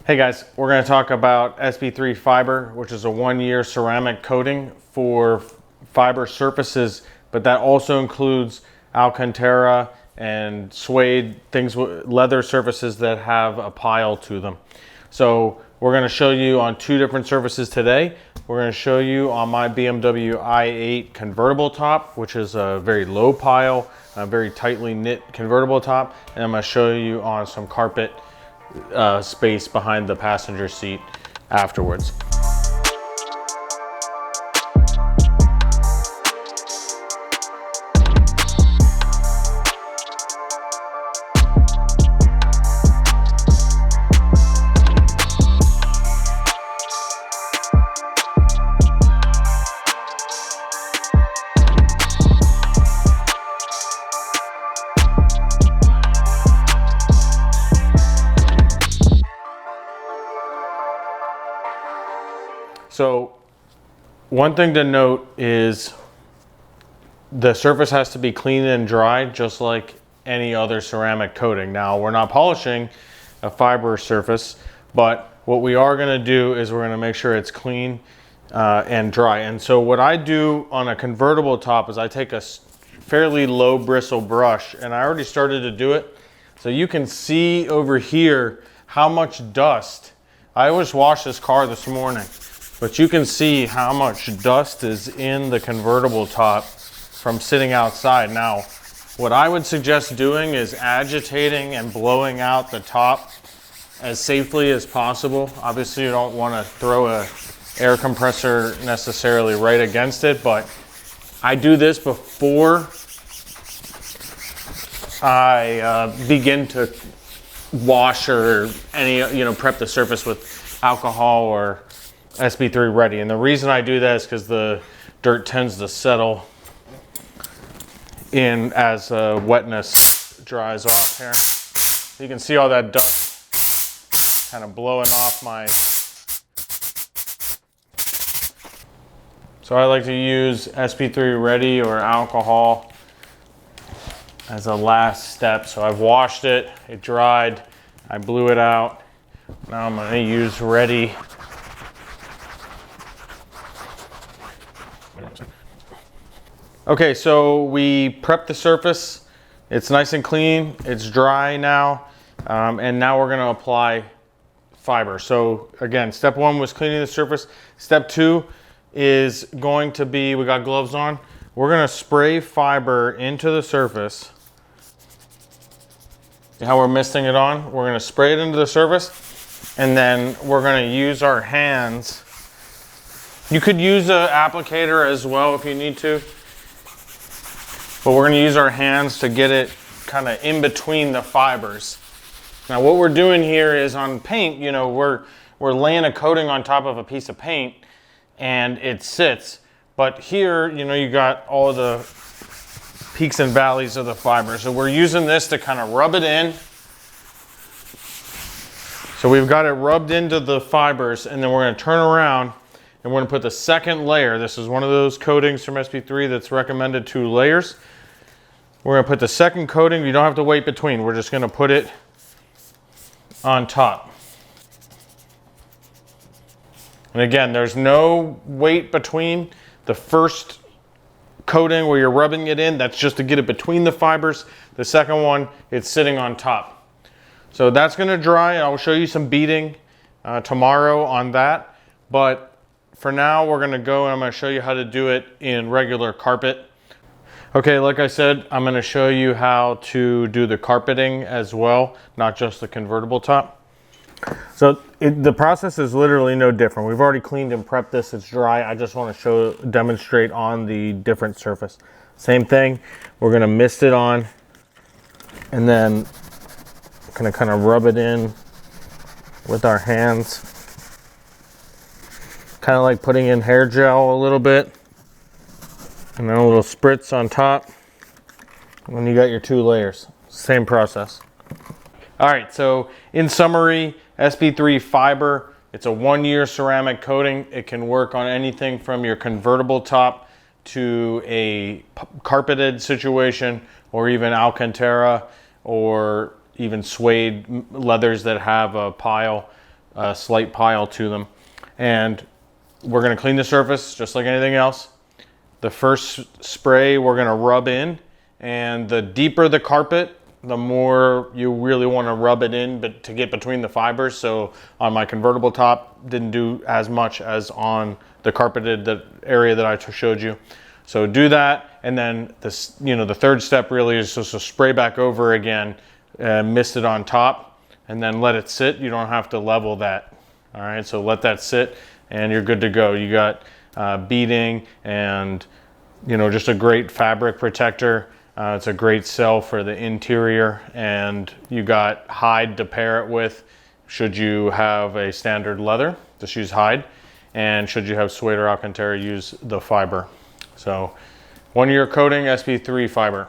Hey guys, we're going to talk about SB3 Fiber, which is a 1-year ceramic coating for fiber surfaces, but that also includes Alcantara and suede, things with leather surfaces that have a pile to them. So we're going to show you on 2 different surfaces today. We're going to show you on my BMW i8 convertible top, which is a very low pile, a very tightly knit convertible top, and I'm going to show you on some carpet space behind the passenger seat afterwards. So one thing to note is the surface has to be clean and dry, just like any other ceramic coating. Now, we're not polishing a fiber surface, but what we are going to do is we're going to make sure it's clean and dry. And so what I do on a convertible top is I take a fairly low bristle brush, and I already started to do it. So you can see over here how much dust. I just washed this car this morning. But you can see how much dust is in the convertible top from sitting outside. Now, what I would suggest doing is agitating and blowing out the top as safely as possible. Obviously, you don't want to throw an air compressor necessarily right against it, but I do this before I begin to wash or prep the surface with alcohol or SB3 ready. And the reason I do that is because the dirt tends to settle in as wetness dries off here. You can see all that dust kind of blowing off my... So I like to use SB3 ready or alcohol as a last step. So I've washed it, it dried, I blew it out. Now I'm going to use ready. Okay, so we prepped the surface. It's nice and clean. It's dry now. And now we're going to apply fiber. So again, step 1 was cleaning the surface. Step 2 is going to be, we got gloves on. We're going to spray fiber into the surface. How we're misting it on, we're going to spray it into the surface, and then we're going to use our hands. You could use an applicator as well if you need to. But we're going to use our hands to get it kind of in between the fibers. Now what we're doing here is on paint, we're laying a coating on top of a piece of paint and it sits. But here, you got all the peaks and valleys of the fiber. So we're using this to kind of rub it in. So we've got it rubbed into the fibers, and then we're going to turn around and we're going to put the second layer. This is one of those coatings from SB3 that's recommended 2 layers. We're going to put the second coating. You don't have to wait between. We're just going to put it on top. And again, there's no wait between the first coating where you're rubbing it in. That's just to get it between the fibers. The second one, it's sitting on top. So that's going to dry. I'll show you some beading tomorrow on that. But for now, we're going to go and I'm going to show you how to do it in regular carpet. Okay, like I said, I'm going to show you how to do the carpeting as well, not just the convertible top. So the process is literally no different. We've already cleaned and prepped this. It's dry. I just want to demonstrate on the different surface. Same thing. We're going to mist it on and then going to kind of rub it in with our hands. Kind of like putting in hair gel a little bit. And then a little spritz on top. When you got your 2 layers. Same process. All right, so in summary, SB3 Fiber, it's a 1-year ceramic coating. It can work on anything from your convertible top to a carpeted situation, or even Alcantara, or even suede leathers that have a pile. a slight pile to them. And we're going to clean the surface just like anything else. The first spray we're going to rub in, and the deeper the carpet, the more you really want to rub it in, but to get between the fibers. So on my convertible top, didn't do as much as on the carpeted the area that I showed you. So do that, and then this, the third step really is just to spray back over again, mist it on top, and then let it sit. You don't have to level that. All right, so let that sit, and you're good to go. You got beading and just a great fabric protector. It's a great cell for the interior, and you got hide to pair it with. Should you have a standard leather, just use hide, and should you have suede or Alcantara, use the fiber. So 1 year coating, SB3 fiber.